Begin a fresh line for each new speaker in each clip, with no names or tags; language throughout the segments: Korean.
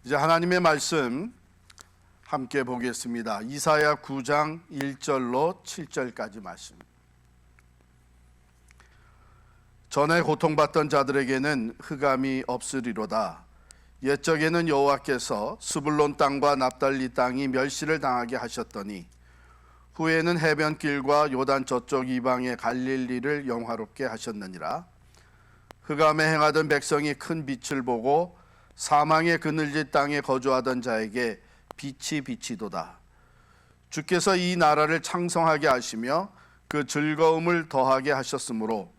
이제 하나님의 말씀 함께 보겠습니다. 이사야 9장 1절로 7절까지 말씀. 전에 고통받던 자들에게는 흑암이 없으리로다. 옛적에는 여호와께서 스불론 땅과 납달리 땅이 멸시를 당하게 하셨더니 후에는 해변길과 요단 저쪽 이방의 갈릴리를 영화롭게 하셨느니라. 흑암에 행하던 백성이 큰 빛을 보고 사망의 그늘진 땅에 거주하던 자에게 빛이 비치도다. 주께서 이 나라를 창성하게 하시며 그 즐거움을 더하게 하셨으므로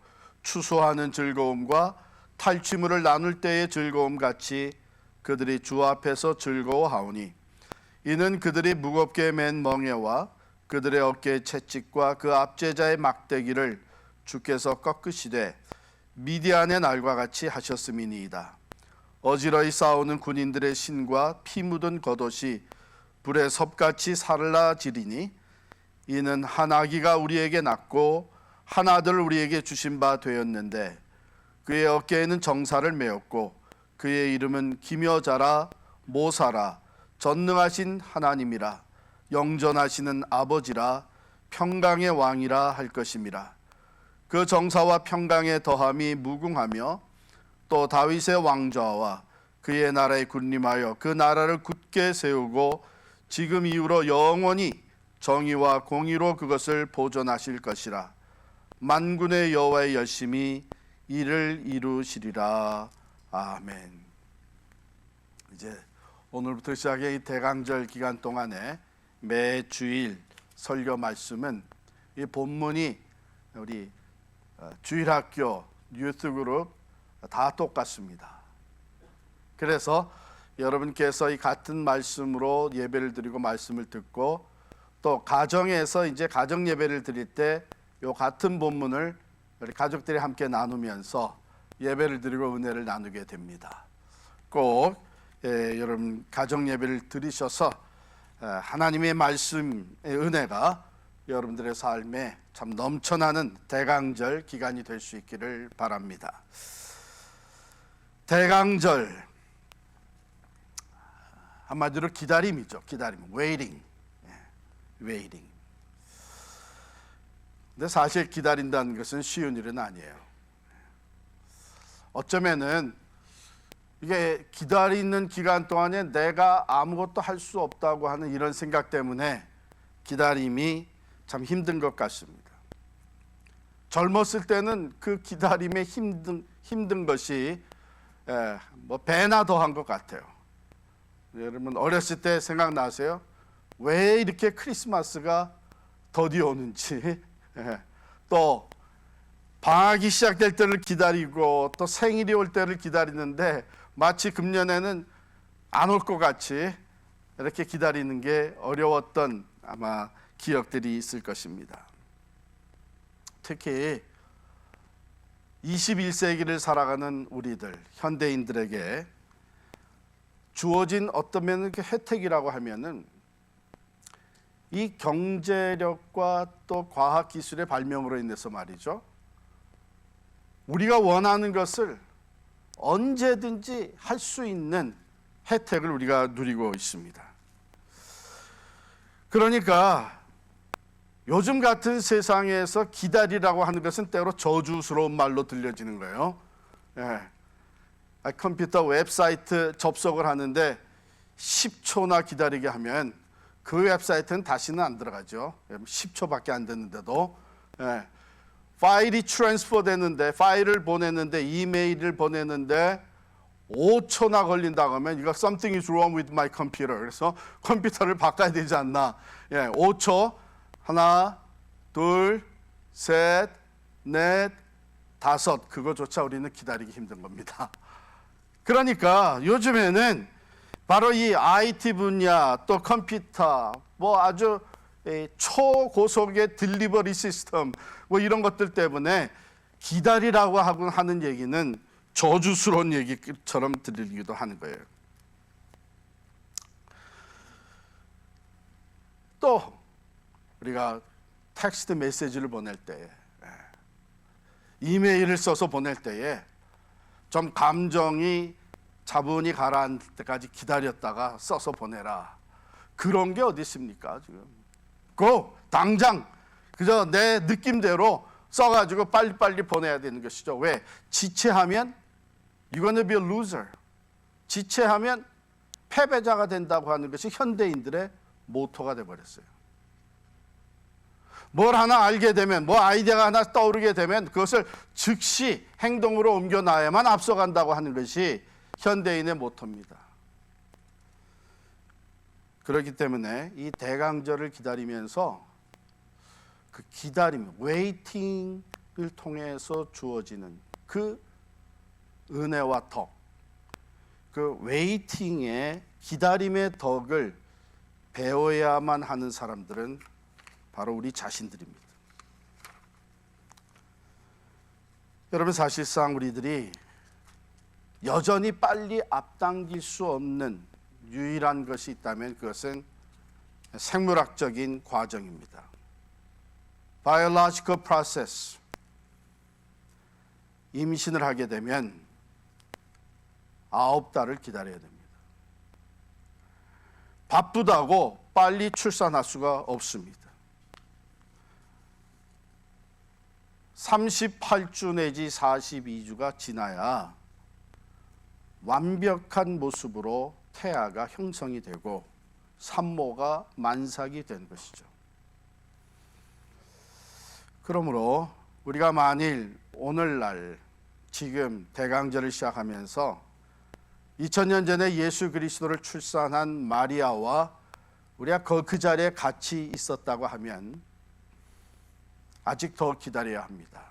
추수하는 즐거움과 탈취물을 나눌 때의 즐거움 같이 그들이 주 앞에서 즐거워하오니 이는 그들이 무겁게 맨 멍에와 그들의 어깨의 채찍과 그 압제자의 막대기를 주께서 꺾으시되 미디안의 날과 같이 하셨음이니이다. 어지러이 싸우는 군인들의 신과 피 묻은 겉옷이 불에 섭같이 살라지리니 이는 한 아기가 우리에게 낳고 한 아들을 우리에게 주신 바 되었는데 그의 어깨에는 정사를 메었고 그의 이름은 기묘자라 모사라 전능하신 하나님이라 영전하시는 아버지라 평강의 왕이라 할 것임이라. 그 정사와 평강의 더함이 무궁하며 또 다윗의 왕좌와 그의 나라에 군림하여 그 나라를 굳게 세우고 지금 이후로 영원히 정의와 공의로 그것을 보존하실 것이라. 만군의 여호와의 열심히 이를 이루시리라. 아멘. 이제 오늘부터 시작의 이 대강절 기간 동안에 매 주일 설교 말씀은 이 본문이 우리 주일학교 유스그룹 다 똑같습니다. 그래서 여러분께서 이 같은 말씀으로 예배를 드리고 말씀을 듣고 또 가정에서 이제 가정 예배를 드릴 때 이 같은 본문을 우리 가족들이 함께 나누면서 예배를 드리고 은혜를 나누게 됩니다. 꼭 여러분 가정 예배를 드리셔서 하나님의 말씀의 은혜가 여러분들의 삶에 참 넘쳐나는 대강절 기간이 될 수 있기를 바랍니다. 대강절 한마디로 기다림이죠. 기다림, waiting. 근데 사실 기다린다는 것은 쉬운 일은 아니에요. 어쩌면은 이게 기다리는 기간 동안에 내가 아무것도 할 수 없다고 하는 이런 생각 때문에 기다림이 참 힘든 것 같습니다. 젊었을 때는 그 기다림의 힘든 것이 뭐 배나 더한 것 같아요. 여러분 어렸을 때 생각나세요? 왜 이렇게 크리스마스가 더디 오는지, 또 방학이 시작될 때를 기다리고 또 생일이 올 때를 기다리는데 마치 금년에는 안 올 것 같이 이렇게 기다리는 게 어려웠던 아마 기억들이 있을 것입니다. 특히 21세기를 살아가는 우리들, 현대인들에게 주어진 어떤 면의 혜택이라고 하면은 이 경제력과 또 과학기술의 발명으로 인해서 말이죠. 우리가 원하는 것을 언제든지 할 수 있는 혜택을 우리가 누리고 있습니다. 그러니까 요즘 같은 세상에서 기다리라고 하는 것은 때로 저주스러운 말로 들려지는 거예요. 컴퓨터 웹사이트 접속을 하는데 10초나 기다리게 하면 그 웹사이트는 다시는 안 들어가죠. 10초밖에 안 됐는데도. 파일이 트랜스퍼 되는데, 파일을 보내는데, 이메일을 보내는데 5초나 걸린다고 하면 이거 something is wrong with my computer. 그래서 컴퓨터를 바꿔야 되지 않나. 5초. 하나, 둘, 셋, 넷, 다섯. 그거조차 우리는 기다리기 힘든 겁니다. 그러니까 요즘에는 바로 이 IT 분야 또 컴퓨터 뭐 아주 초고속의 딜리버리 시스템 뭐 이런 것들 때문에 기다리라고 하는 얘기는 저주스러운 얘기처럼 들리기도 하는 거예요. 또 우리가 텍스트 메시지를 보낼 때에 이메일을 써서 보낼 때에 좀 감정이 차분히 가라앉을 때까지 기다렸다가 써서 보내라. 그런 게 어디 있습니까 지금? 당장 그저 내 느낌대로 써가지고 빨리빨리 보내야 되는 것이죠. 왜? 지체하면 you're gonna be a loser. 지체하면 패배자가 된다고 하는 것이 현대인들의 모토가 돼버렸어요. 뭘 하나 알게 되면, 뭐 아이디어가 하나 떠오르게 되면 그것을 즉시 행동으로 옮겨놔야만 앞서간다고 하는 것이 현대인의 모토입니다. 그렇기 때문에 이 대강절을 기다리면서 그 기다림, 웨이팅을 통해서 주어지는 그 은혜와 덕, 그 웨이팅의 기다림의 덕을 배워야만 하는 사람들은 바로 우리 자신들입니다. 여러분, 사실상 우리들이 여전히 빨리 앞당길 수 없는 유일한 것이 있다면 그것은 생물학적인 과정입니다. Biological process. 임신을 하게 되면 9달을 기다려야 됩니다. 바쁘다고 빨리 출산할 수가 없습니다. 38주 내지 42주가 지나야 완벽한 모습으로 태아가 형성이 되고 산모가 만삭이 된 것이죠. 그러므로 우리가 만일 오늘날 지금 대강절을 시작하면서 2000년 전에 예수 그리스도를 출산한 마리아와 우리가 그 자리에 같이 있었다고 하면 아직 더 기다려야 합니다.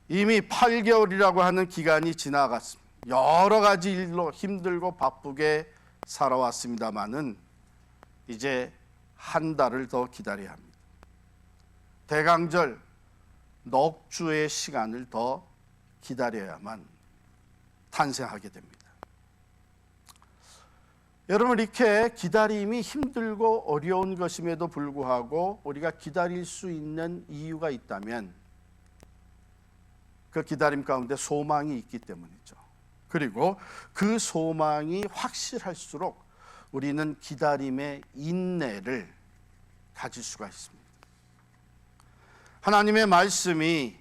이미 8개월이라고 하는 기간이 지나갔습니다. 여러 가지 일로 힘들고 바쁘게 살아왔습니다마는 이제 한 달을 더 기다려야 합니다. 대강절 넉 주의 시간을 더 기다려야만 탄생하게 됩니다. 여러분, 이렇게 기다림이 힘들고 어려운 것임에도 불구하고 우리가 기다릴 수 있는 이유가 있다면 그 기다림 가운데 소망이 있기 때문이죠. 그리고 그 소망이 확실할수록 우리는 기다림의 인내를 가질 수가 있습니다. 하나님의 말씀이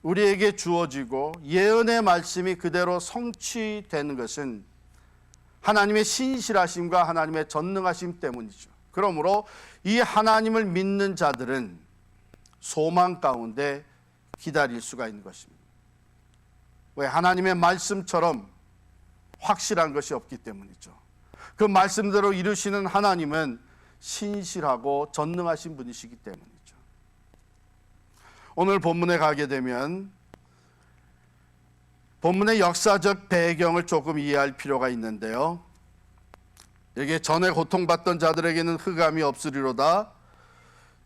우리에게 주어지고 예언의 말씀이 그대로 성취되는 것은 하나님의 신실하심과 하나님의 전능하심 때문이죠. 그러므로 이 하나님을 믿는 자들은 소망 가운데 기다릴 수가 있는 것입니다. 왜? 하나님의 말씀처럼 확실한 것이 없기 때문이죠. 그 말씀대로 이루시는 하나님은 신실하고 전능하신 분이시기 때문이죠. 오늘 본문에 가게 되면 본문의 역사적 배경을 조금 이해할 필요가 있는데요. 여기에 전에 고통받던 자들에게는 흑암이 없으리로다.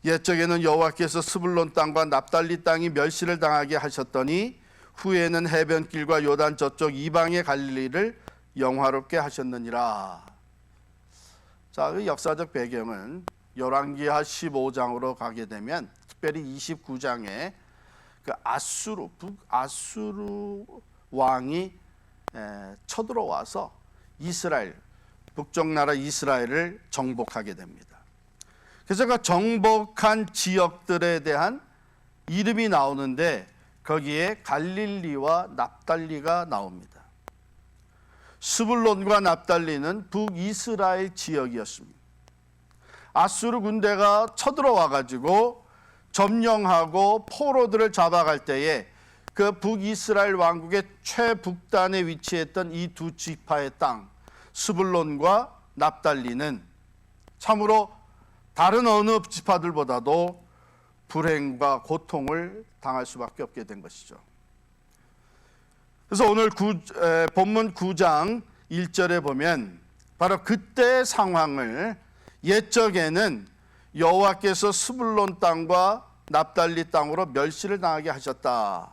옛적에는 여호와께서 스불론 땅과 납달리 땅이 멸시를 당하게 하셨더니 후에는 해변길과 요단 저쪽 이방의 갈릴리를 영화롭게 하셨느니라. 자, 그 역사적 배경은 열왕기하 15장으로 가게 되면 특별히 29장에 그 북아수르 왕이 쳐들어와서 이스라엘, 북쪽 나라 이스라엘을 정복하게 됩니다. 그래서 그 정복한 지역들에 대한 이름이 나오는데 거기에 갈릴리와 납달리가 나옵니다. 스불론과 납달리는 북이스라엘 지역이었습니다. 아수르 군대가 쳐들어와 가지고 점령하고 포로들을 잡아갈 때에 그 북이스라엘 왕국의 최북단에 위치했던 이 두 지파의 땅, 스불론과 납달리는 참으로 다른 어느 지파들보다도 불행과 고통을 당할 수밖에 없게 된 것이죠. 그래서 오늘 본문 9장 1절에 보면 바로 그때의 상황을 옛적에는 여호와께서 스불론 땅과 납달리 땅으로 멸시를 당하게 하셨다.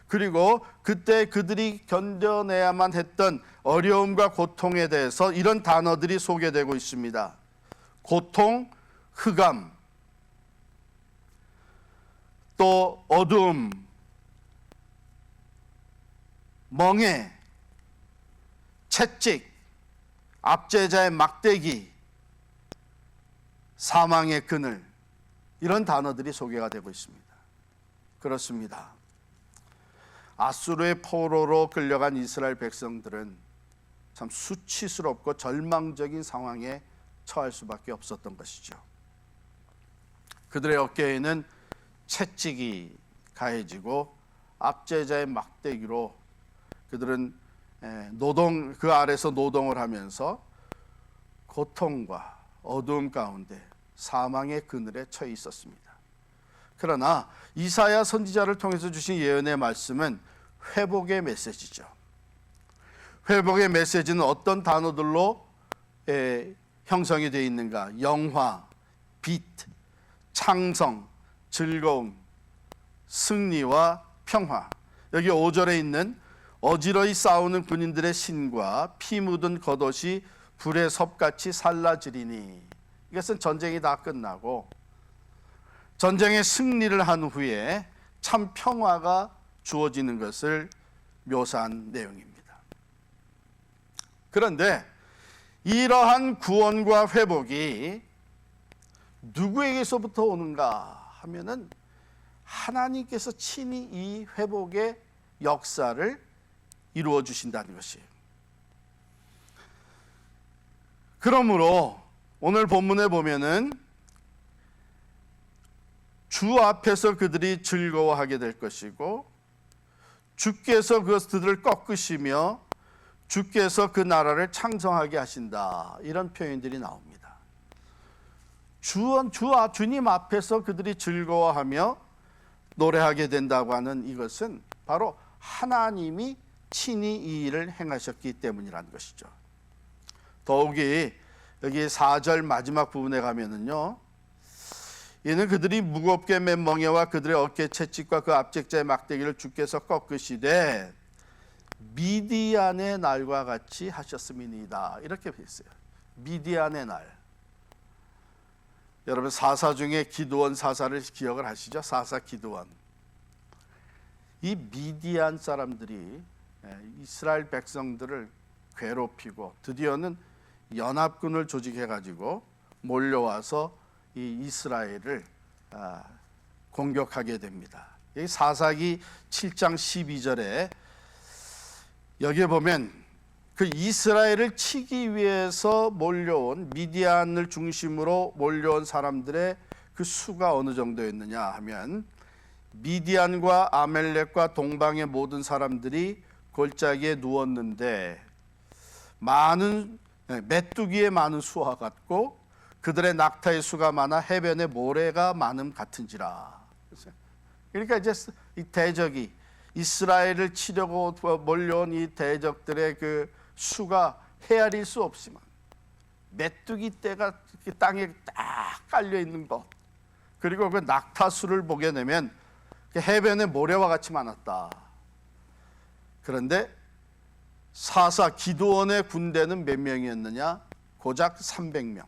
그리고 그때 그들이 견뎌내야만 했던 어려움과 고통에 대해서 이런 단어들이 소개되고 있습니다. 고통, 흑암, 또 어둠, 멍해, 채찍, 압제자의 막대기, 사망의 그늘, 이런 단어들이 소개가 되고 있습니다. 그렇습니다. 아수르의 포로로 끌려간 이스라엘 백성들은 참 수치스럽고 절망적인 상황에 처할 수밖에 없었던 것이죠. 그들의 어깨에는 채찍이 가해지고 압제자의 막대기로 그들은 그 아래서 노동을 하면서 고통과 어두움 가운데 사망의 그늘에 처해 있었습니다. 그러나 이사야 선지자를 통해서 주신 예언의 말씀은 회복의 메시지죠. 회복의 메시지는 어떤 단어들로 형성이 되어 있는가? 영화, 빛, 창성, 즐거움, 승리와 평화. 여기 5절에 있는 어지러이 싸우는 군인들의 신과 피 묻은 겉옷이 불의 섭같이 살라지리니, 이것은 전쟁이 다 끝나고 전쟁의 승리를 한 후에 참 평화가 주어지는 것을 묘사한 내용입니다. 그런데 이러한 구원과 회복이 누구에게서부터 오는가 하면은 하나님께서 친히 이 회복의 역사를 이루어 주신다는 것이에요. 그러므로 오늘 본문에 보면은 주 앞에서 그들이 즐거워하게 될 것이고, 주께서 그들을 꺾으시며 주께서 그 나라를 창성하게 하신다, 이런 표현들이 나옵니다. 주님 앞에서 그들이 즐거워하며 노래하게 된다고 하는 이것은 바로 하나님이 친히 이 일을 행하셨기 때문이라는 것이죠. 더욱이 여기 4절 마지막 부분에 가면은요, 이는 그들이 무겁게 맨 멍에와 그들의 어깨 채찍과 그 압제자의 막대기를 주께서 꺾으시되 미디안의 날과 같이 하셨음이니이다, 이렇게 했어요. 미디안의 날. 여러분 사사 중에 기드온 사사를 기억을 하시죠? 사사 기드온. 이 미디안 사람들이 이스라엘 백성들을 괴롭히고 드디어는 연합군을 조직해가지고 몰려와서 이 이스라엘을 공격하게 됩니다. 여기 사사기 7장 12절에 여기에 보면 그 이스라엘을 치기 위해서 몰려온, 미디안을 중심으로 몰려온 사람들의 그 수가 어느 정도였느냐 하면, 미디안과 아멜렉과 동방의 모든 사람들이 골짜기에 누웠는데 메뚜기의 많은 수와 같고 그들의 낙타의 수가 많아 해변의 모래가 많음 같은지라. 그러니까 이제 이 대적이 이스라엘을 치려고 몰려온 이 대적들의 그 수가 헤아릴 수 없지만 메뚜기 떼가 땅에 딱 깔려 있는 것, 그리고 그 낙타 수를 보게 되면 해변의 모래와 같이 많았다. 그런데 사사 기드온의 군대는 몇 명이었느냐? 고작 300명.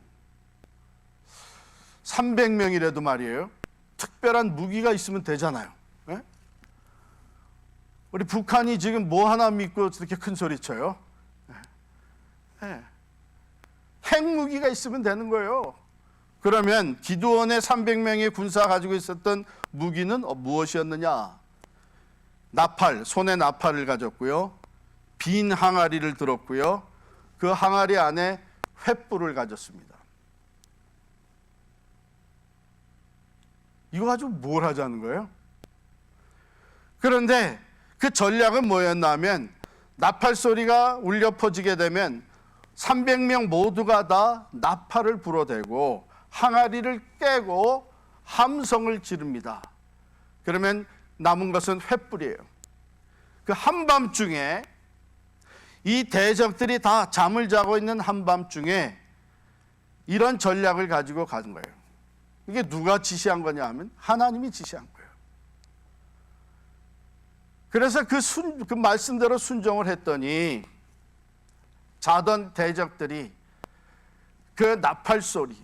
300명이라도 말이에요, 특별한 무기가 있으면 되잖아요. 네? 우리 북한이 지금 뭐 하나 믿고 저렇게 큰 소리 쳐요? 네. 핵무기가 있으면 되는 거예요. 그러면 기드온의 300명의 군사가 가지고 있었던 무기는 무엇이었느냐? 나팔, 손에 나팔을 가졌고요, 빈 항아리를 들었고요, 그 항아리 안에 횃불을 가졌습니다. 이거 가지고 뭘 하자는 거예요? 그런데 그 전략은 뭐였나 하면, 나팔 소리가 울려 퍼지게 되면 300명 모두가 다 나팔을 불어대고 항아리를 깨고 함성을 지릅니다. 그러면 남은 것은 횃불이에요. 그 한밤중에 이 대적들이 다 잠을 자고 있는 한밤중에 이런 전략을 가지고 가는 거예요. 이게 누가 지시한 거냐 하면 하나님이 지시한 거예요. 그래서 그 말씀대로 순종을 했더니 자던 대적들이 그 나팔 소리,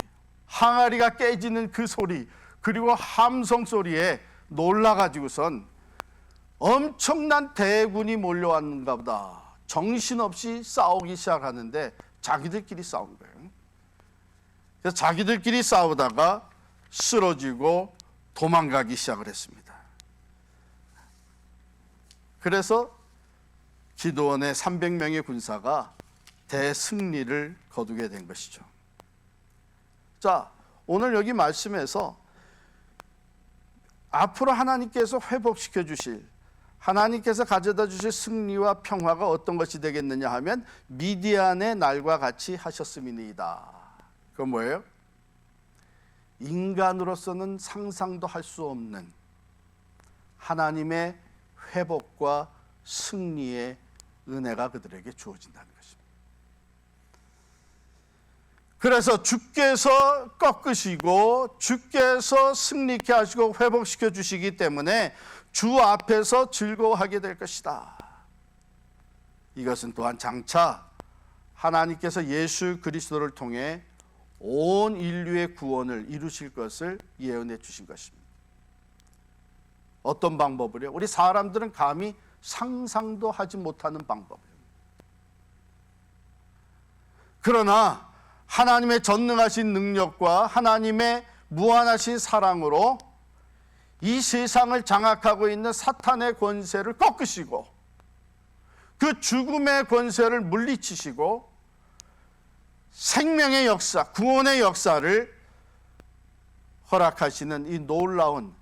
항아리가 깨지는 그 소리, 그리고 함성 소리에 놀라가지고선 엄청난 대군이 몰려왔는가 보다, 정신없이 싸우기 시작하는데 자기들끼리 싸운 거예요. 그래서 자기들끼리 싸우다가 쓰러지고 도망가기 시작을 했습니다. 그래서 기드온의 300명의 군사가 대승리를 거두게 된 것이죠. 자, 오늘 여기 말씀에서 앞으로 하나님께서 회복시켜 주실, 하나님께서 가져다 주실 승리와 평화가 어떤 것이 되겠느냐 하면 미디안의 날과 같이 하셨음이니이다. 그건 뭐예요? 인간으로서는 상상도 할 수 없는 하나님의 회복과 승리의 은혜가 그들에게 주어진다는 것입니다. 그래서 주께서 꺾으시고 주께서 승리케 하시고 회복시켜 주시기 때문에 주 앞에서 즐거워하게 될 것이다. 이것은 또한 장차 하나님께서 예수 그리스도를 통해 온 인류의 구원을 이루실 것을 예언해 주신 것입니다. 어떤 방법을요? 우리 사람들은 감히 상상도 하지 못하는 방법이에요. 그러나 하나님의 전능하신 능력과 하나님의 무한하신 사랑으로 이 세상을 장악하고 있는 사탄의 권세를 꺾으시고 그 죽음의 권세를 물리치시고 생명의 역사, 구원의 역사를 허락하시는 이 놀라운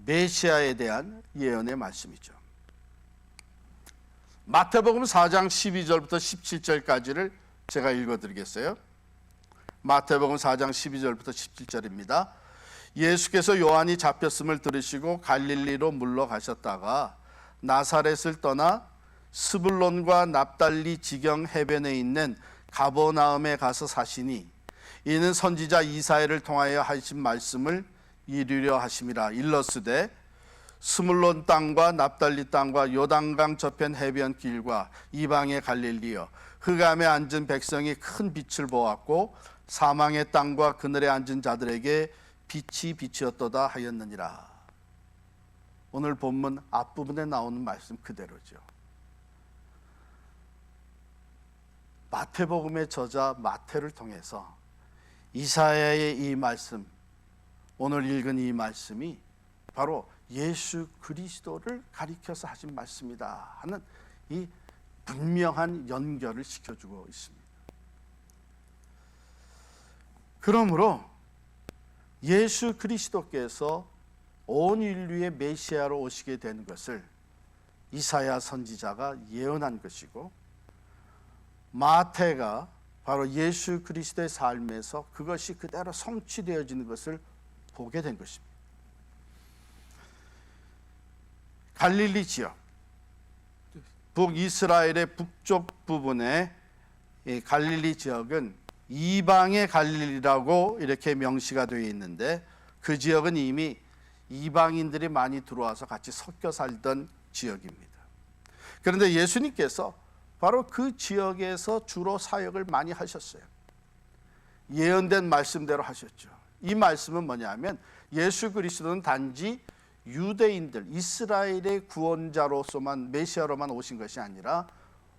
메시아에 대한 예언의 말씀이죠. 마태복음 4장 12절부터 17절까지를 제가 읽어드리겠어요. 마태복음 4장 12절부터 17절입니다. 예수께서 요한이 잡혔음을 들으시고 갈릴리로 물러가셨다가 나사렛을 떠나 스불론과 납달리 지경 해변에 있는 가버나움에 가서 사시니 이는 선지자 이사야를 통하여 하신 말씀을 이루려 하심이라. 일러스되 스불론 땅과 납달리 땅과 요단강 저편 해변 길과 이방의 갈릴리여 흑암에 앉은 백성이 큰 빛을 보았고 사망의 땅과 그늘에 앉은 자들에게 빛이 빛이었도다 하였느니라. 오늘 본문 앞부분에 나오는 말씀 그대로죠. 마태복음의 저자 마태를 통해서 이사야의 이 말씀, 오늘 읽은 이 말씀이 바로 예수 그리스도를 가리켜서 하신 말씀이다 하는 이 분명한 연결을 시켜주고 있습니다. 그러므로 예수 그리스도께서 온 인류의 메시아로 오시게 된 것을 이사야 선지자가 예언한 것이고 마태가 바로 예수 그리스도의 삶에서 그것이 그대로 성취되어지는 것을 보게 된 것입니다. 갈릴리 지역, 북이스라엘의 북쪽 부분의 갈릴리 지역은 이방의 갈릴리라고 이렇게 명시가 되어 있는데 그 지역은 이미 이방인들이 많이 들어와서 같이 섞여 살던 지역입니다. 그런데 예수님께서 바로 그 지역에서 주로 사역을 많이 하셨어요. 예언된 말씀대로 하셨죠. 이 말씀은 뭐냐면 예수 그리스도는 단지 유대인들, 이스라엘의 구원자로서만 메시아로만 오신 것이 아니라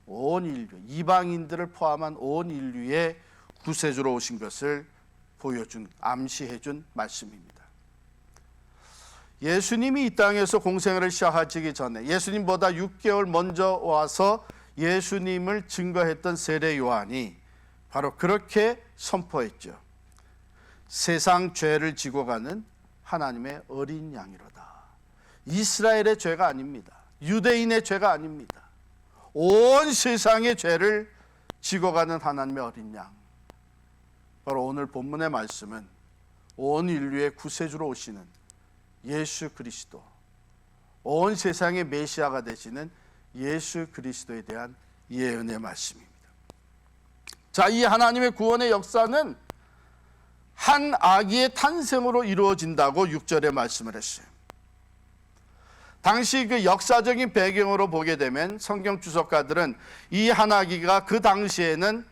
온 인류, 이방인들을 포함한 온 인류의 구세주로 오신 것을 보여준, 암시해준 말씀입니다. 예수님이 이 땅에서 공생애를 시작하기 전에 예수님보다 6개월 먼저 와서 예수님을 증거했던 세례 요한이 바로 그렇게 선포했죠. 세상 죄를 지고 가는 하나님의 어린 양이로다. 이스라엘의 죄가 아닙니다. 유대인의 죄가 아닙니다. 온 세상의 죄를 지고 가는 하나님의 어린 양. 바로 오늘 본문의 말씀은 온 인류의 구세주로 오시는 예수 그리스도, 온 세상의 메시아가 되시는 예수 그리스도에 대한 예언의 말씀입니다. 자, 이 하나님의 구원의 역사는 한 아기의 탄생으로 이루어진다고 6절에 말씀을 했어요. 당시 그 역사적인 배경으로 보게 되면 성경 주석가들은 이 한 아기가 그 당시에는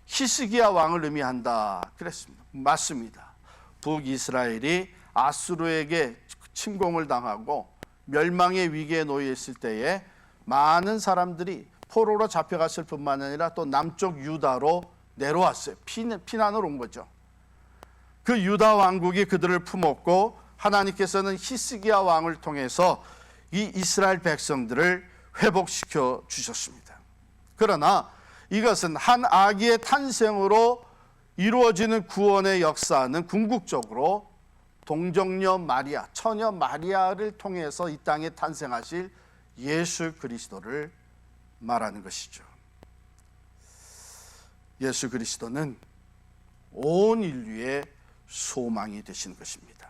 히스기야 왕을 의미한다 그랬습니다. 맞습니다. 북이스라엘이 아수르에게 침공을 당하고 멸망의 위기에 놓여 있을 때에 많은 사람들이 포로로 잡혀갔을 뿐만 아니라 또 남쪽 유다로 내려왔어요. 피난을 온 거죠. 그 유다 왕국이 그들을 품었고 하나님께서는 히스기야 왕을 통해서 이 이스라엘 백성들을 회복시켜 주셨습니다. 그러나 이것은 한 아기의 탄생으로 이루어지는 구원의 역사는 궁극적으로 동정녀 마리아, 처녀 마리아를 통해서 이 땅에 탄생하실 예수 그리스도를 말하는 것이죠. 예수 그리스도는 온 인류의 소망이 되신 것입니다.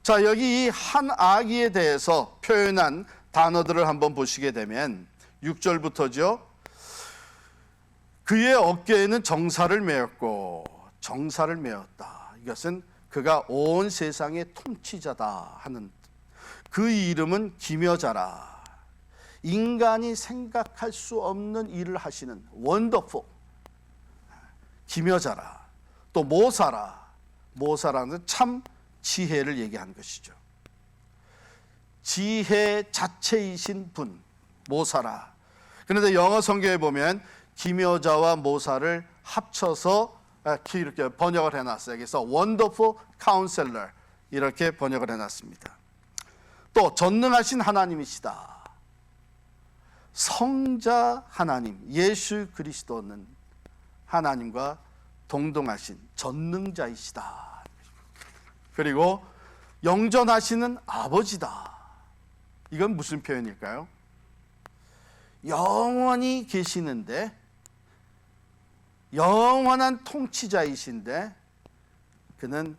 자, 여기 이 한 아기에 대해서 표현한 단어들을 한번 보시게 되면 6절부터죠. 그의 어깨에는 정사를 메었고, 정사를 메었다. 이것은 그가 온 세상의 통치자다 하는, 그 이름은 기묘자라. 인간이 생각할 수 없는 일을 하시는 원더풀, 기묘자라. 또 모사라. 모사라는 참 지혜를 얘기하는 것이죠. 지혜 자체이신 분, 모사라. 그런데 영어 성경에 보면 기묘자와 모사를 합쳐서 이렇게 번역을 해놨어요. 그래서 Wonderful Counselor 이렇게 번역을 해놨습니다. 또 전능하신 하나님이시다. 성자 하나님, 예수 그리스도는 하나님과 동등하신 전능자이시다. 그리고 영존하시는 아버지다. 이건 무슨 표현일까요? 영원히 계시는데, 영원한 통치자이신데 그는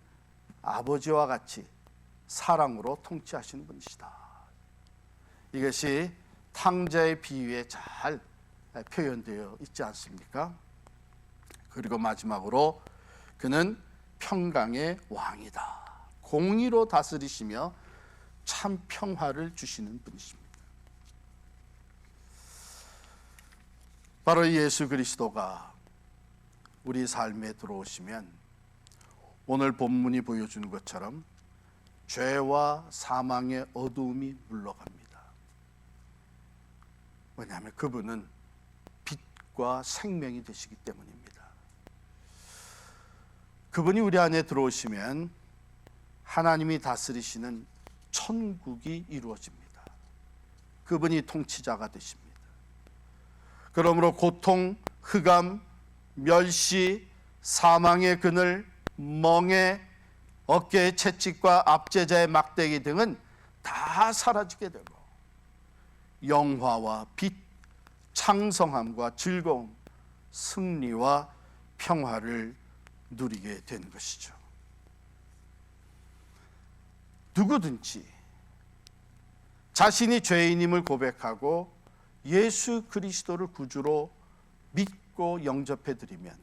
아버지와 같이 사랑으로 통치하시는 분이시다. 이것이 탕자의 비유에 잘 표현되어 있지 않습니까? 그리고 마지막으로 그는 평강의 왕이다. 공의로 다스리시며 참 평화를 주시는 분이십니다. 바로 예수 그리스도가 우리 삶에 들어오시면 오늘 본문이 보여주는 것처럼 죄와 사망의 어두움이 물러갑니다. 왜냐하면 그분은 빛과 생명이 되시기 때문입니다. 그분이 우리 안에 들어오시면 하나님이 다스리시는 천국이 이루어집니다. 그분이 통치자가 되십니다. 그러므로 고통, 흑암, 멸시, 사망의 그늘, 멍에, 어깨의 채찍과 압제자의 막대기 등은 다 사라지게 되고 영화와 빛, 창성함과 즐거움, 승리와 평화를 누리게 되는 것이죠. 누구든지 자신이 죄인임을 고백하고 예수 그리스도를 구주로 믿고 영접해드리면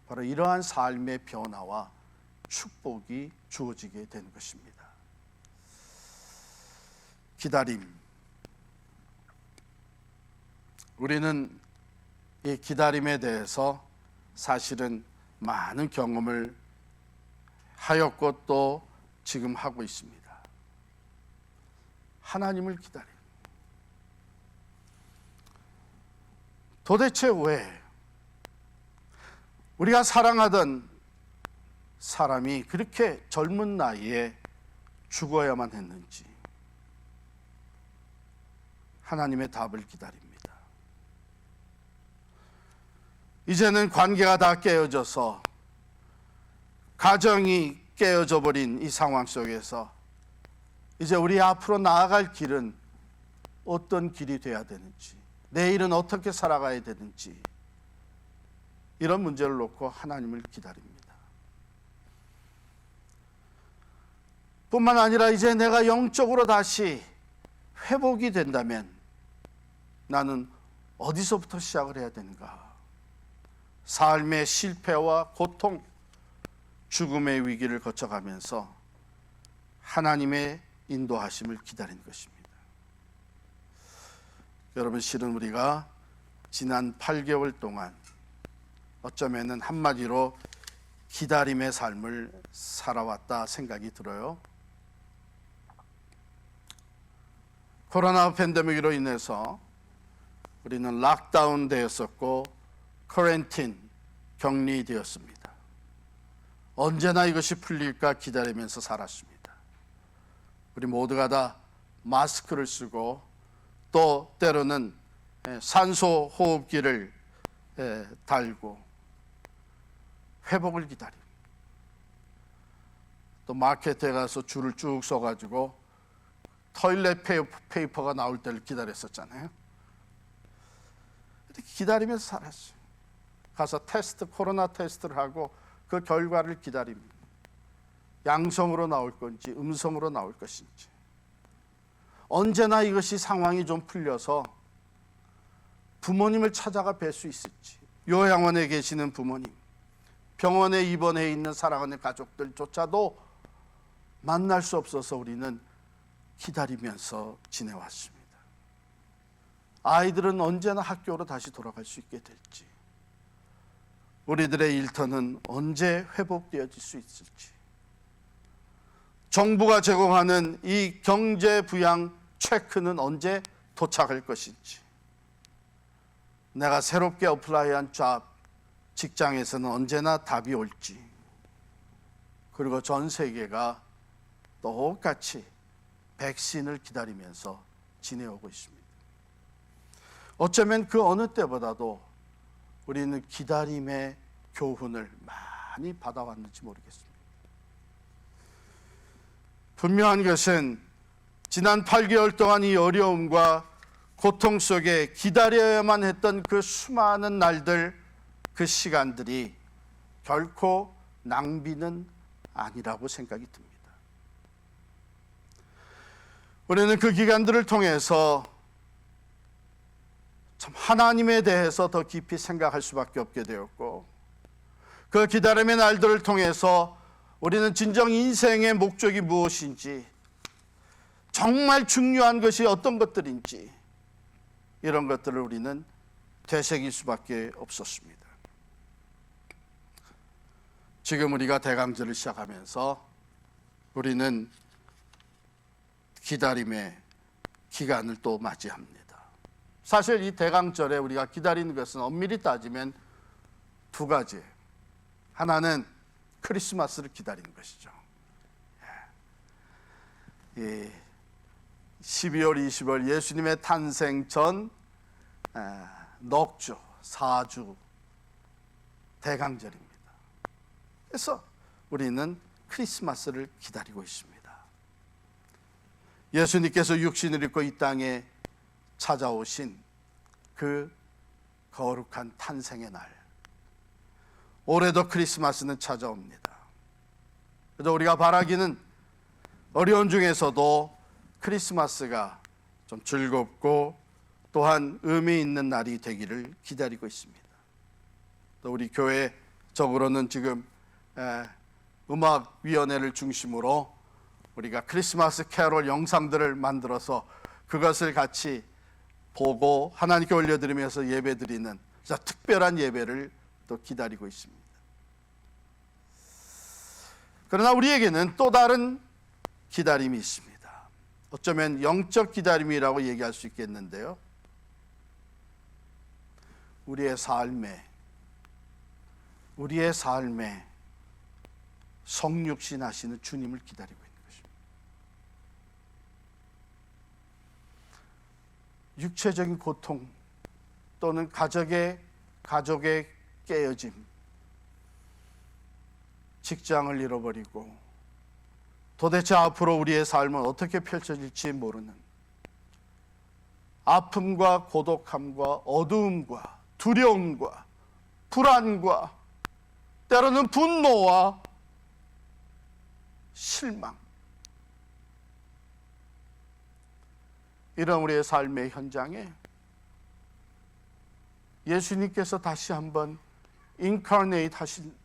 바로 이러한 삶의 변화와 축복이 주어지게 되는 것입니다. 기다림. 우리는 이 기다림에 대해서 사실은 많은 경험을 하였고 또 지금 하고 있습니다. 하나님을 기다림. 도대체 왜 우리가 사랑하던 사람이 그렇게 젊은 나이에 죽어야만 했는지 하나님의 답을 기다립니다. 이제는 관계가 다 깨어져서 가정이 깨어져 버린 이 상황 속에서 이제 우리 앞으로 나아갈 길은 어떤 길이 돼야 되는지, 내일은 어떻게 살아가야 되는지, 이런 문제를 놓고 하나님을 기다립니다. 뿐만 아니라 이제 내가 영적으로 다시 회복이 된다면 나는 어디서부터 시작을 해야 되는가? 삶의 실패와 고통, 죽음의 위기를 거쳐가면서 하나님의 인도하심을 기다리는 것입니다. 여러분, 실은 우리가 지난 8개월 동안 어쩌면은 한마디로 기다림의 삶을 살아왔다 생각이 들어요. 코로나 팬데믹으로 인해서 우리는 락다운 되었었고 커렌틴 격리되었습니다. 언제나 이것이 풀릴까 기다리면서 살았습니다. 우리 모두가 다 마스크를 쓰고 또 때로는 산소 호흡기를 달고 회복을 기다립니다. 또 마켓에 가서 줄을 쭉 서가지고 토일렛 페이퍼가 나올 때를 기다렸었잖아요. 이렇게 기다리면서 살았어요. 가서 코로나 테스트를 하고 그 결과를 기다립니다. 양성으로 나올 건지 음성으로 나올 것인지. 언제나 이것이 상황이 좀 풀려서 부모님을 찾아가 뵐 수 있을지, 요양원에 계시는 부모님, 병원에 입원해 있는 사랑하는 가족들조차도 만날 수 없어서 우리는 기다리면서 지내왔습니다. 아이들은 언제나 학교로 다시 돌아갈 수 있게 될지, 우리들의 일터는 언제 회복되어질 수 있을지, 정부가 제공하는 이 경제 부양 체크는 언제 도착할 것인지, 내가 새롭게 어플라이한 직장에서는 언제나 답이 올지, 그리고 전 세계가 똑같이 백신을 기다리면서 지내오고 있습니다. 어쩌면 그 어느 때보다도 우리는 기다림의 교훈을 많이 받아왔는지 모르겠습니다. 분명한 것은 지난 8개월 동안 이 어려움과 고통 속에 기다려야만 했던 그 수많은 날들, 그 시간들이 결코 낭비는 아니라고 생각이 듭니다. 우리는 그 기간들을 통해서 참 하나님에 대해서 더 깊이 생각할 수밖에 없게 되었고, 그 기다림의 날들을 통해서 우리는 진정 인생의 목적이 무엇인지, 정말 중요한 것이 어떤 것들인지, 이런 것들을 우리는 되새길 수밖에 없었습니다. 지금 우리가 대강절을 시작하면서 우리는 기다림의 기간을 또 맞이합니다. 사실 이 대강절에 우리가 기다리는 것은 엄밀히 따지면 두 가지예요. 하나는 크리스마스를 기다리는 것이죠. 12월, 20월 예수님의 탄생 전 넉 주, 4주 대강절입니다. 그래서 우리는 크리스마스를 기다리고 있습니다. 예수님께서 육신을 입고 이 땅에 찾아오신 그 거룩한 탄생의 날, 올해도 크리스마스는 찾아옵니다. 그래서 우리가 바라기는 어려운 중에서도 크리스마스가 좀 즐겁고 또한 의미 있는 날이 되기를 기다리고 있습니다. 또 우리 교회적으로는 지금 음악위원회를 중심으로 우리가 크리스마스 캐롤 영상들을 만들어서 그것을 같이 보고 하나님께 올려드리면서 예배드리는 특별한 예배를 또 기다리고 있습니다. 그러나 우리에게는 또 다른 기다림이 있습니다. 어쩌면 영적 기다림이라고 얘기할 수 있겠는데요. 우리의 삶에 성육신 하시는 주님을 기다리고 있는 것입니다. 육체적인 고통 또는 가족의 깨어짐, 직장을 잃어버리고 도대체 앞으로 우리의 삶은 어떻게 펼쳐질지 모르는 아픔과 고독함과 어두움과 두려움과 불안과 때로는 분노와 실망, 이런 우리의 삶의 현장에 예수님께서 다시 한번 인카네이트 하신,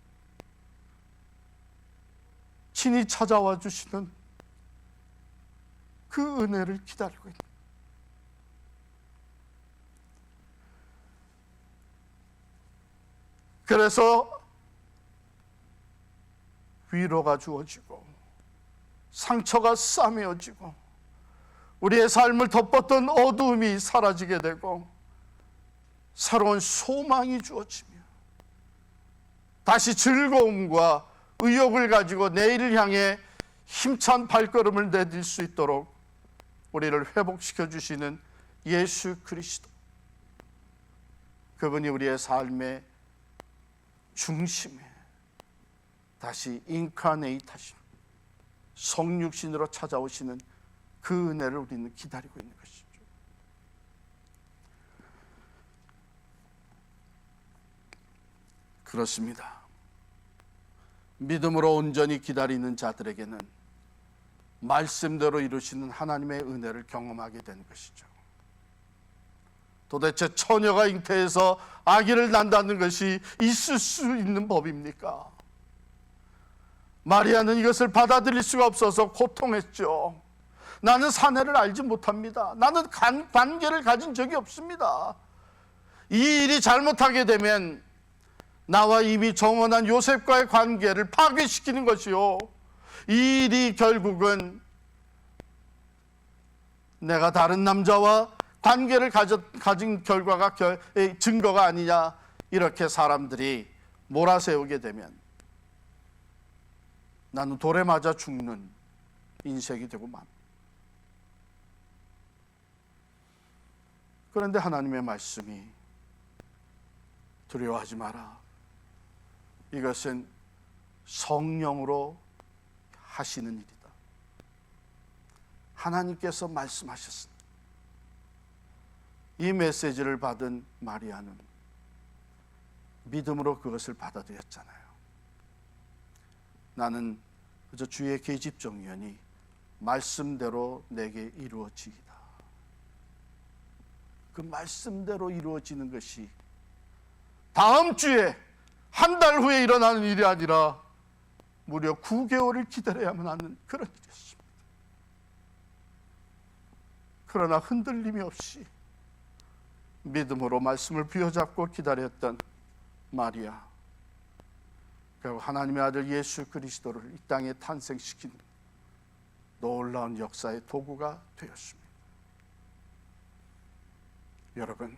친히 찾아와 주시는 그 은혜를 기다리고 있는, 그래서 위로가 주어지고 상처가 싸매어지고 우리의 삶을 덮었던 어두움이 사라지게 되고 새로운 소망이 주어지며 다시 즐거움과 의욕을 가지고 내일을 향해 힘찬 발걸음을 내딜 수 있도록 우리를 회복시켜 주시는 예수 그리스도, 그분이 우리의 삶의 중심에 다시 인카네이트 하시고 성육신으로 찾아오시는 그 은혜를 우리는 기다리고 있는 것이죠. 그렇습니다. 믿음으로 온전히 기다리는 자들에게는 말씀대로 이루시는 하나님의 은혜를 경험하게 되는 것이죠. 도대체 처녀가 잉태해서 아기를 낳는다는 것이 있을 수 있는 법입니까? 마리아는 이것을 받아들일 수가 없어서 고통했죠. 나는 사내를 알지 못합니다. 나는 관계를 가진 적이 없습니다. 이 일이 잘못하게 되면 나와 이미 정원한 요셉과의 관계를 파괴시키는 것이요, 이 일이 결국은 내가 다른 남자와 관계를 가진 결과가 증거가 아니냐, 이렇게 사람들이 몰아세우게 되면 나는 돌에 맞아 죽는 인생이 되고 만. 그런데 하나님의 말씀이 두려워하지 마라. 이것은 성령으로 하시는 일이다. 하나님께서 말씀하셨습니다. 이 메시지를 받은 마리아는 믿음으로 그것을 받아들였잖아요. 나는 그저 주의 계집종이오니 말씀대로 내게 이루어지이다. 그 말씀대로 이루어지는 것이 다음 주에, 한 달 후에 일어나는 일이 아니라 무려 9개월을 기다려야만 하는 그런 일이었습니다. 그러나 흔들림이 없이 믿음으로 말씀을 부여잡고 기다렸던 마리아, 결국 하나님의 아들 예수 그리스도를 이 땅에 탄생시킨 놀라운 역사의 도구가 되었습니다. 여러분,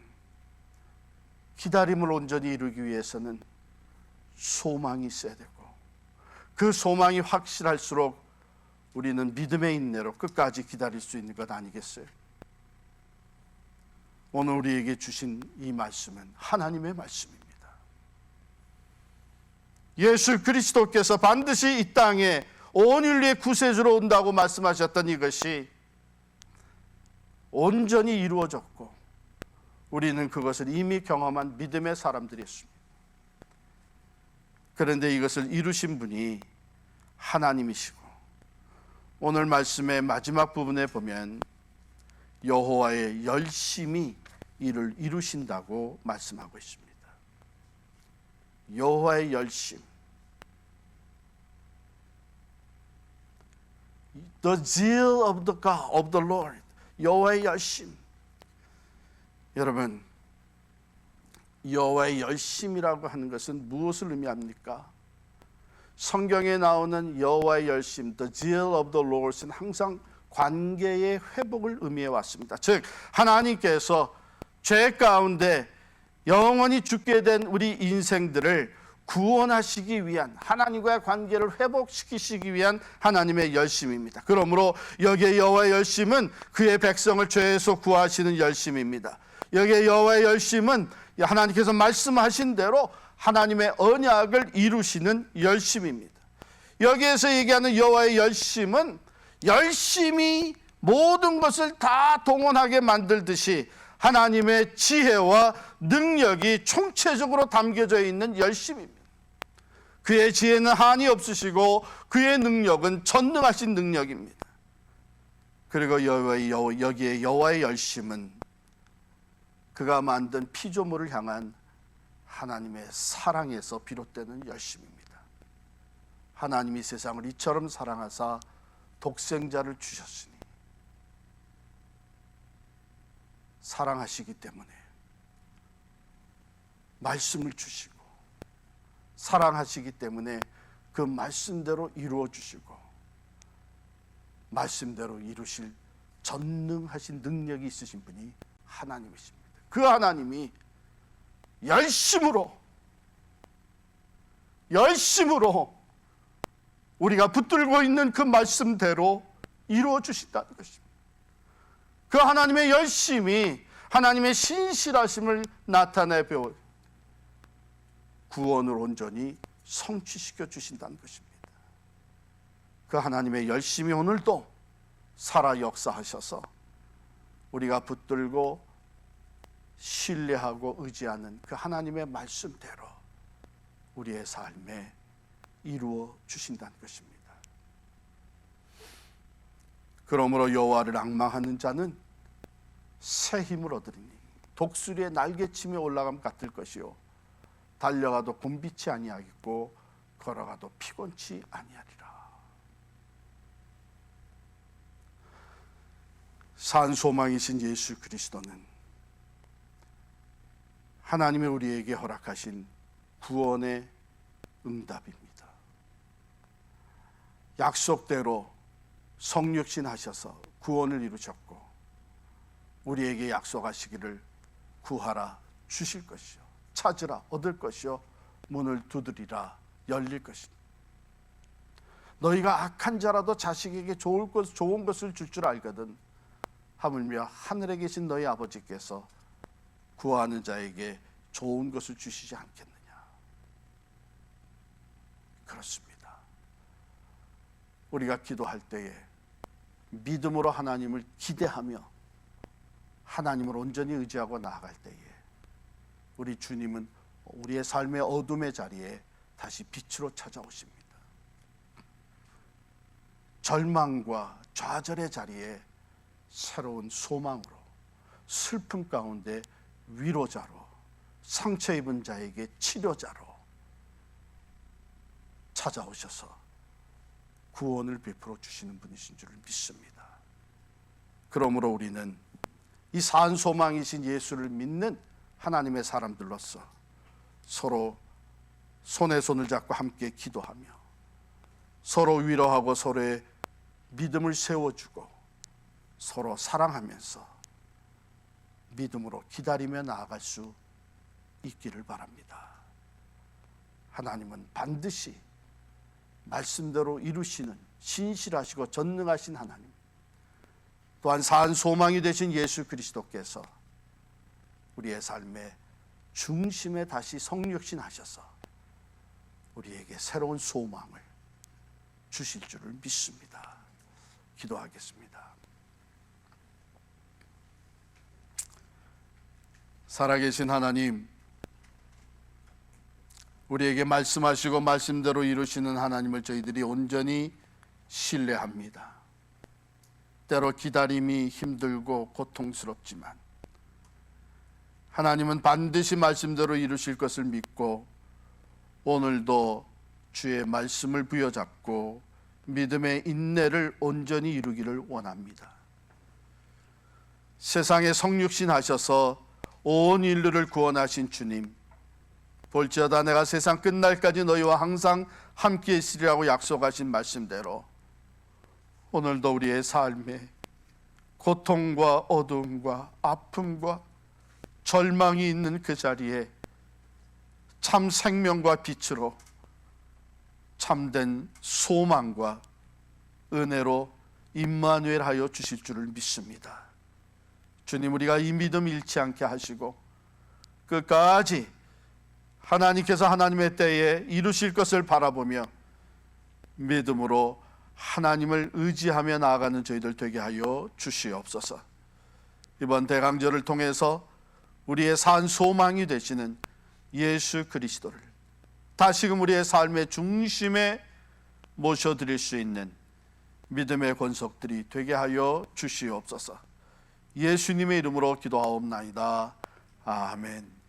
기다림을 온전히 이루기 위해서는 소망이 있어야 되고, 그 소망이 확실할수록 우리는 믿음의 인내로 끝까지 기다릴 수 있는 것 아니겠어요? 오늘 우리에게 주신 이 말씀은 하나님의 말씀입니다. 예수 그리스도께서 반드시 이 땅에 온 인류의 구세주로 온다고 말씀하셨던 이것이 온전히 이루어졌고, 우리는 그것을 이미 경험한 믿음의 사람들이었습니다. 그런데 이것을 이루신 분이 하나님이시고, 오늘 말씀의 마지막 부분에 보면 여호와의 열심히 이를 이루신다고 말씀하고 있습니다. 여호와의 열심, the zeal of the God, of the Lord, 여호와의 열심. 여러분, 여호와의 열심이라고 하는 것은 무엇을 의미합니까? 성경에 나오는 여호와의 열심, the zeal of the Lord은 항상 관계의 회복을 의미해 왔습니다. 즉, 하나님께서 죄 가운데 영원히 죽게 된 우리 인생들을 구원하시기 위한, 하나님과의 관계를 회복시키시기 위한 하나님의 열심입니다. 그러므로 여기에 여호와의 열심은 그의 백성을 죄에서 구하시는 열심입니다. 여기에 여호와의 열심은 하나님께서 말씀하신 대로 하나님의 언약을 이루시는 열심입니다. 여기에서 얘기하는 여호와의 열심은 열심히 모든 것을 다 동원하게 만들듯이 하나님의 지혜와 능력이 총체적으로 담겨져 있는 열심입니다. 그의 지혜는 한이 없으시고 그의 능력은 전능하신 능력입니다. 그리고 여기에 여호와의 열심은 그가 만든 피조물을 향한 하나님의 사랑에서 비롯되는 열심입니다. 하나님이 세상을 이처럼 사랑하사 독생자를 주셨으니 사랑하시기 때문에 말씀을 주시고, 사랑하시기 때문에 그 말씀대로 이루어 주시고, 말씀대로 이루실 전능하신 능력이 있으신 분이 하나님이십니다. 그 하나님이 열심으로 우리가 붙들고 있는 그 말씀대로 이루어 주신다는 것입니다. 그 하나님의 열심이 하나님의 신실하심을 나타내 배워 구원을 온전히 성취시켜 주신다는 것입니다. 그 하나님의 열심이 오늘도 살아 역사하셔서 우리가 붙들고 신뢰하고 의지하는 그 하나님의 말씀대로 우리의 삶에 이루어 주신다는 것입니다. 그러므로 여호와를 앙망하는 자는 새 힘을 얻으리니 독수리의 날개침에 올라감 같을 것이요 달려가도 곤비치 아니하겠고 걸어가도 피곤치 아니하리라. 산 소망이신 예수 그리스도는 하나님이 우리에게 허락하신 구원의 응답입니다. 약속대로 성육신 하셔서 구원을 이루셨고 우리에게 약속하시기를 구하라 주실 것이요 찾으라 얻을 것이요 문을 두드리라 열릴 것이다. 너희가 악한 자라도 자식에게 좋은 것을 줄 줄 알거든 하물며 하늘에 계신 너희 아버지께서 구하는 자에게 좋은 것을 주시지 않겠느냐. 그렇습니다. 우리가 기도할 때에 믿음으로 하나님을 기대하며 하나님을 온전히 의지하고 나아갈 때에 우리 주님은 우리의 삶의 어둠의 자리에 다시 빛으로 찾아오십니다. 절망과 좌절의 자리에 새로운 소망으로, 슬픔 가운데 위로자로, 상처 입은 자에게 치료자로 찾아오셔서 구원을 베풀어 주시는 분이신 줄을 믿습니다. 그러므로 우리는 이 산 소망이신 예수를 믿는 하나님의 사람들로서 서로 손에 손을 잡고 함께 기도하며 서로 위로하고 서로의 믿음을 세워주고 서로 사랑하면서 믿음으로 기다리며 나아갈 수 있기를 바랍니다. 하나님은 반드시 말씀대로 이루시는 신실하시고 전능하신 하나님, 또한 산 소망이 되신 예수 그리스도께서 우리의 삶의 중심에 다시 성육신하셔서 우리에게 새로운 소망을 주실 줄을 믿습니다. 기도하겠습니다. 살아계신 하나님, 우리에게 말씀하시고 말씀대로 이루시는 하나님을 저희들이 온전히 신뢰합니다. 때로 기다림이 힘들고 고통스럽지만 하나님은 반드시 말씀대로 이루실 것을 믿고 오늘도 주의 말씀을 부여잡고 믿음의 인내를 온전히 이루기를 원합니다. 세상에 성육신하셔서 온 인류를 구원하신 주님, 볼지어다 내가 세상 끝날까지 너희와 항상 함께 있으리라고 약속하신 말씀대로 오늘도 우리의 삶에 고통과 어두움과 아픔과 절망이 있는 그 자리에 참 생명과 빛으로 참된 소망과 은혜로 임마누엘 하여 주실 줄을 믿습니다. 주님, 우리가 이 믿음 잃지 않게 하시고 끝까지 하나님께서 하나님의 때에 이루실 것을 바라보며 믿음으로 하나님을 의지하며 나아가는 저희들 되게 하여 주시옵소서. 이번 대강절을 통해서 우리의 산 소망이 되시는 예수 그리스도를 다시금 우리의 삶의 중심에 모셔드릴 수 있는 믿음의 권속들이 되게 하여 주시옵소서. 예수님의 이름으로 기도하옵나이다. 아멘.